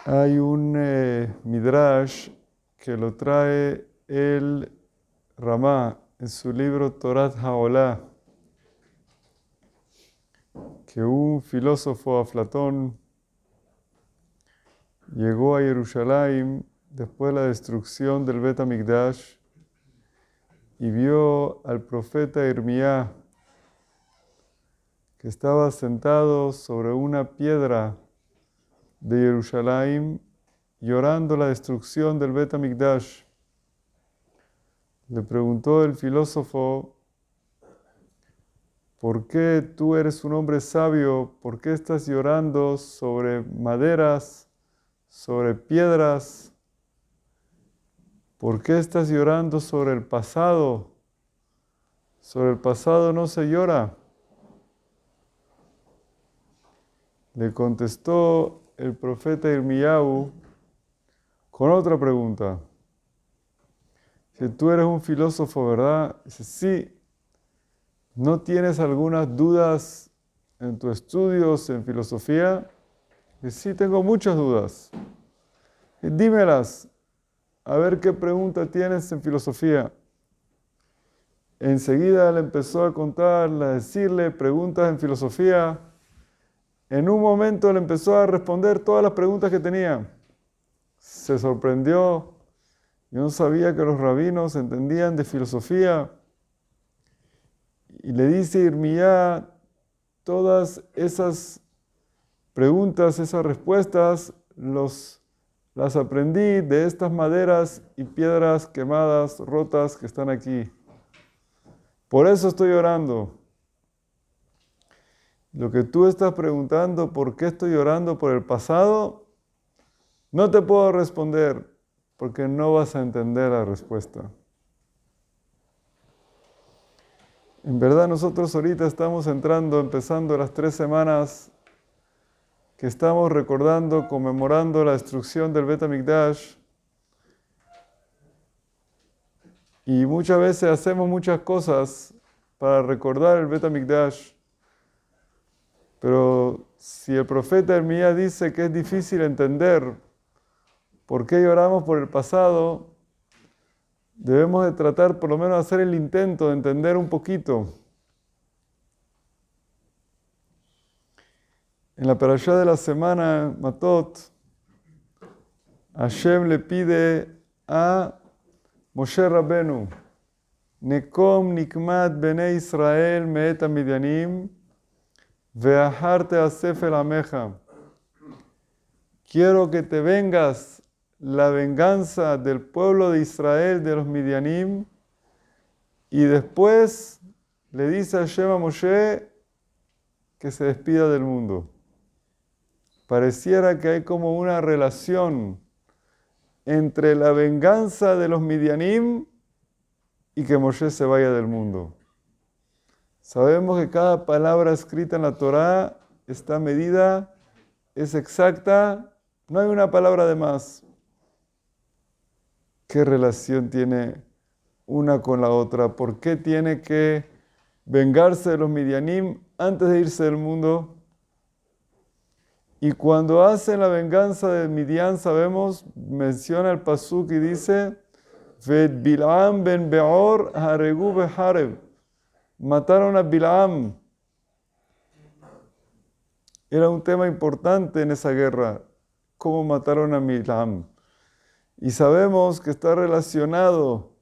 Hay un Midrash que lo trae el Ramá en su libro Torat Haolá, que un filósofo Aflatón llegó a Jerusalén después de la destrucción del Bet HaMikdash y vio al profeta Irmías que estaba sentado sobre una piedra de Jerusalén llorando la destrucción del Bet HaMikdash. Le preguntó el filósofo: ¿por qué tú eres un hombre sabio? ¿Por qué estás llorando sobre maderas, sobre piedras? ¿Por qué estás llorando sobre el pasado? Sobre el pasado no se llora. Le contestó el profeta Irmiyahu con otra pregunta. Si tú eres un filósofo, ¿verdad? Dice, sí. ¿No tienes algunas dudas en tus estudios en filosofía? Dice, sí, tengo muchas dudas. Dímelas. A ver qué pregunta tienes en filosofía. Enseguida le empezó a contar, a decirle preguntas en filosofía. En un momento le empezó a responder todas las preguntas que tenía. Se sorprendió. Yo no sabía que los rabinos entendían de filosofía. Y le dice Irmías, todas esas preguntas, esas respuestas, las aprendí de estas maderas y piedras quemadas, rotas que están aquí. Por eso estoy orando. Lo que tú estás preguntando, ¿por qué estoy orando por el pasado? No te puedo responder porque no vas a entender la respuesta. En verdad nosotros ahorita estamos empezando las 3 semanas que estamos recordando, conmemorando la destrucción del Bet HaMikdash. Y muchas veces hacemos muchas cosas para recordar el Bet HaMikdash. Pero si el profeta Irmías dice que es difícil entender por qué lloramos por el pasado, debemos de tratar por lo menos de hacer el intento de entender un poquito. En la parashá de la semana, Matot, Hashem le pide a Moshe Rabbenu, Nekom nikmat bnei Israel meet hamidyanim, ve'ahar te'asef el ameja. Quiero que te vengas la venganza del pueblo de Israel, de los Midianim, y después le dice a Hashem a Moshe que se despida del mundo. Pareciera que hay como una relación entre la venganza de los Midianim y que Moshe se vaya del mundo. Sabemos que cada palabra escrita en la Torá está medida, es exacta, no hay una palabra de más. ¿Qué relación tiene una con la otra? ¿Por qué tiene que vengarse de los Midianim antes de irse del mundo? Y cuando hacen la venganza de Midian, sabemos, menciona el pasuk y dice, Ved Bilam ben Beor haregu beharev. Mataron a Bilam. Era un tema importante en esa guerra, cómo mataron a Bilam. Y sabemos que está relacionado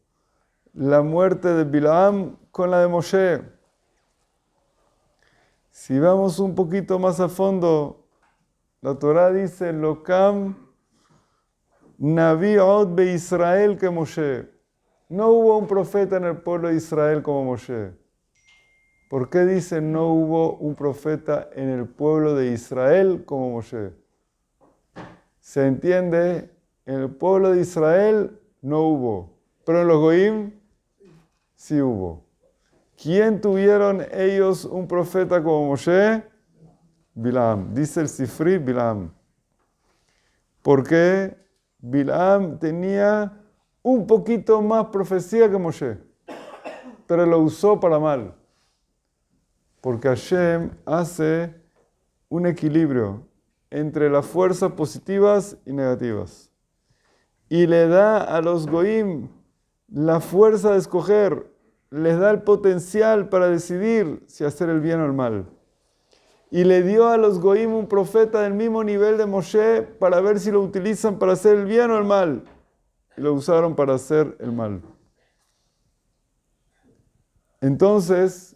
la muerte de Bilam con la de Moshe. Si vamos un poquito más a fondo, la Torá dice, Lokam Naví od be Israel que Moshe. No hubo un profeta en el pueblo de Israel como Moshe. ¿Por qué dice no hubo un profeta en el pueblo de Israel como Moshe? Se entiende, en el pueblo de Israel no hubo, pero en los Goim sí hubo. ¿Quién tuvieron ellos un profeta como Moshe? Bilam. Dice el Sifri, Bilam. ¿Por qué? Bilam tenía un poquito más profecía que Moshe, pero lo usó para mal. Porque Hashem hace un equilibrio entre las fuerzas positivas y negativas. Y le da a los goim la fuerza de escoger, les da el potencial para decidir si hacer el bien o el mal. Y le dio a los goim un profeta del mismo nivel de Moshe para ver si lo utilizan para hacer el bien o el mal. Y lo usaron para hacer el mal. Entonces,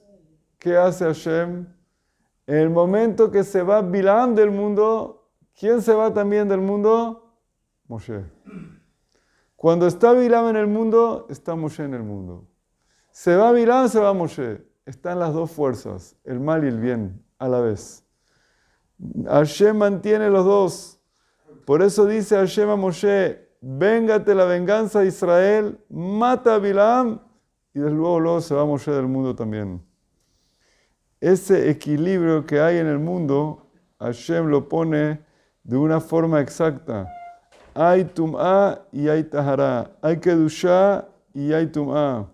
¿qué hace Hashem? En el momento que se va Bilam del mundo, ¿quién se va también del mundo? Moshe. Cuando está Bilam en el mundo, está Moshe en el mundo. Se va Bilam, se va Moshe. Están las dos fuerzas, el mal y el bien, a la vez. Hashem mantiene los dos. Por eso dice Hashem a Moshe, véngate la venganza de Israel, mata a Bilam, y desde luego se va Moshe del mundo también. Ese equilibrio que hay en el mundo, Hashem lo pone de una forma exacta. Hay tum'a y hay tahara. Hay kedushá y hay tum'a.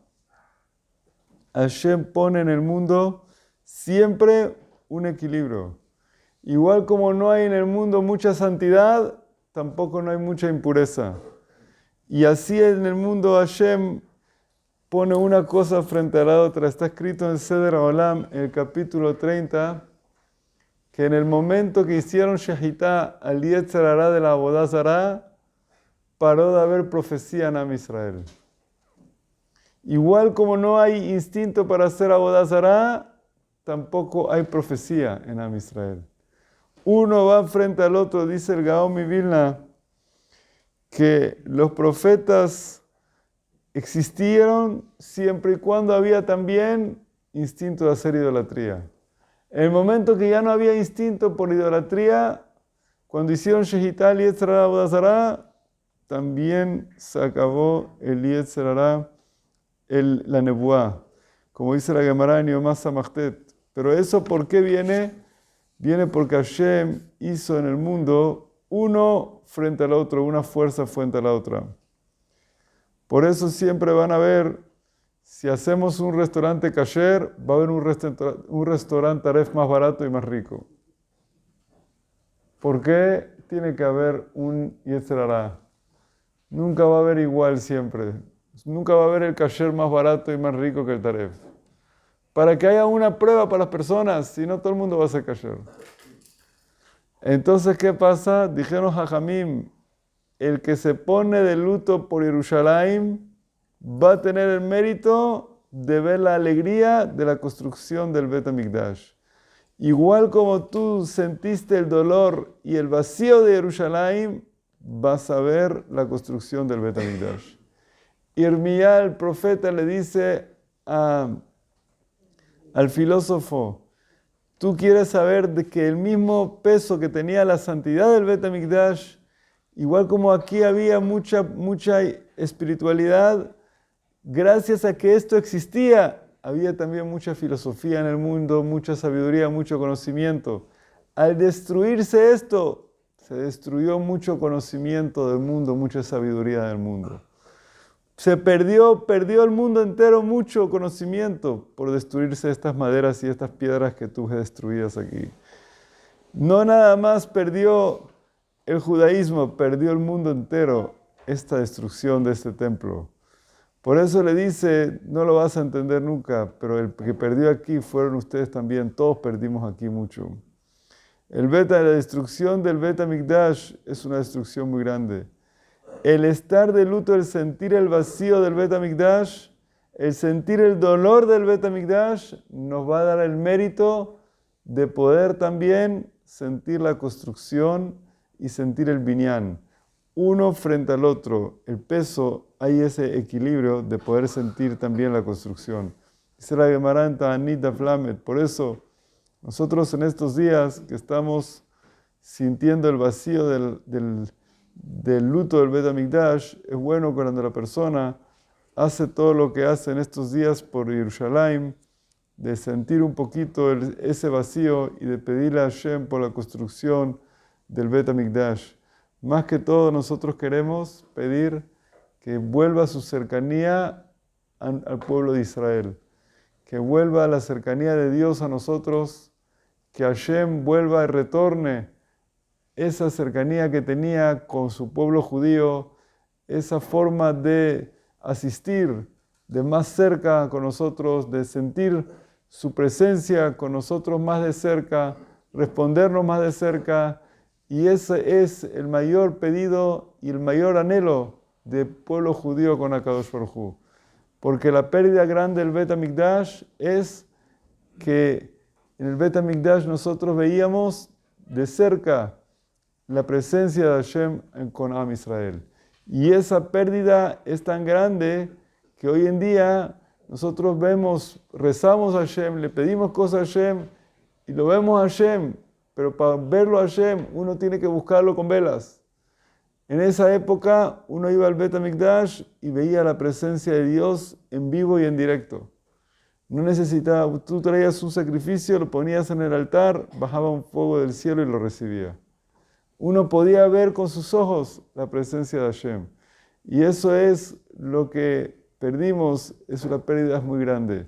Hashem pone en el mundo siempre un equilibrio. Igual como no hay en el mundo mucha santidad, tampoco no hay mucha impureza. Y así en el mundo Hashem pone una cosa frente a la otra. Está escrito en Seder Olam, en el capítulo 30, que en el momento que hicieron Shehitá al Yetzer Hará de la Abodá Zará, paró de haber profecía en Am Israel. Igual como no hay instinto para hacer Abodá Zará, tampoco hay profecía en Am Israel. Uno va frente al otro, dice el Gaón mi Vilna, que los profetas existieron siempre y cuando había también instinto de hacer idolatría. En el momento que ya no había instinto por idolatría, cuando hicieron Shehitá, Yetzer Hará, Abodá Zará, también se acabó el Yetzer Hará, la Nebuá, como dice la Gemara en Yomá Samachtet. Pero eso, ¿por qué viene? Viene porque Hashem hizo en el mundo uno frente al otro, una fuerza frente a la otra. Por eso siempre van a ver, si hacemos un restaurante kasher, va a haber un restaurante taref más barato y más rico. ¿Por qué tiene que haber un Yetzer Hará? Nunca va a haber igual siempre. Nunca va a haber el kasher más barato y más rico que el taref. Para que haya una prueba para las personas, si no todo el mundo va a ser kasher. Entonces, ¿qué pasa? Dijeron Jajamim, el que se pone de luto por Jerusalén va a tener el mérito de ver la alegría de la construcción del Bet HaMikdash. Igual como tú sentiste el dolor y el vacío de Jerusalén, vas a ver la construcción del Bet HaMikdash. Irmía, el profeta, le dice al filósofo, tú quieres saber de que el mismo peso que tenía la santidad del Bet HaMikdash, igual como aquí había mucha espiritualidad, gracias a que esto existía, había también mucha filosofía en el mundo, mucha sabiduría, mucho conocimiento. Al destruirse esto, se destruyó mucho conocimiento del mundo, mucha sabiduría del mundo. Se perdió el mundo entero mucho conocimiento por destruirse estas maderas y estas piedras que tú destruidas aquí. No nada más perdió el judaísmo, perdió el mundo entero esta destrucción de este templo. Por eso le dice, no lo vas a entender nunca, pero el que perdió aquí fueron ustedes también, todos perdimos aquí mucho. La destrucción del Bet HaMikdash es una destrucción muy grande. El estar de luto, el sentir el vacío del Bet HaMikdash, el sentir el dolor del Bet HaMikdash, nos va a dar el mérito de poder también sentir la construcción y sentir el binyan. Uno frente al otro, el peso, hay ese equilibrio de poder sentir también la construcción. Dice la Gemara en Ta'anit Daf Lamed. Por eso, nosotros en estos días que estamos sintiendo el vacío del luto del Bet HaMikdash, es bueno cuando la persona hace todo lo que hace en estos días por Jerusalén, de sentir un poquito ese vacío y de pedirle a Hashem por la construcción del Bet HaMikdash. Más que todo nosotros queremos pedir que vuelva su cercanía al pueblo de Israel, que vuelva la cercanía de Dios a nosotros, que Hashem vuelva y retorne esa cercanía que tenía con su pueblo judío, esa forma de asistir de más cerca con nosotros, de sentir su presencia con nosotros más de cerca, respondernos más de cerca, y ese es el mayor pedido y el mayor anhelo del pueblo judío con Akadosh Baruj Hu. Porque la pérdida grande del Bet HaMikdash es que en el Bet HaMikdash nosotros veíamos de cerca la presencia de Hashem con Am Israel. Y esa pérdida es tan grande que hoy en día nosotros vemos, rezamos a Hashem, le pedimos cosas a Hashem y lo vemos a Hashem, pero para verlo a Hashem uno tiene que buscarlo con velas. En esa época uno iba al Bet HaMikdash y veía la presencia de Dios en vivo y en directo. No necesitaba, tú traías un sacrificio, lo ponías en el altar, bajaba un fuego del cielo y lo recibía. Uno podía ver con sus ojos la presencia de Hashem. Y eso es lo que perdimos, es una pérdida muy grande.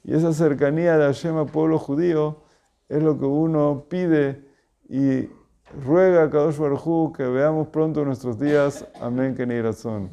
Y esa cercanía de Hashem al pueblo judío es lo que uno pide y ruega a Kadosh Baruj Hu que veamos pronto en nuestros días. Amén, que ni razón.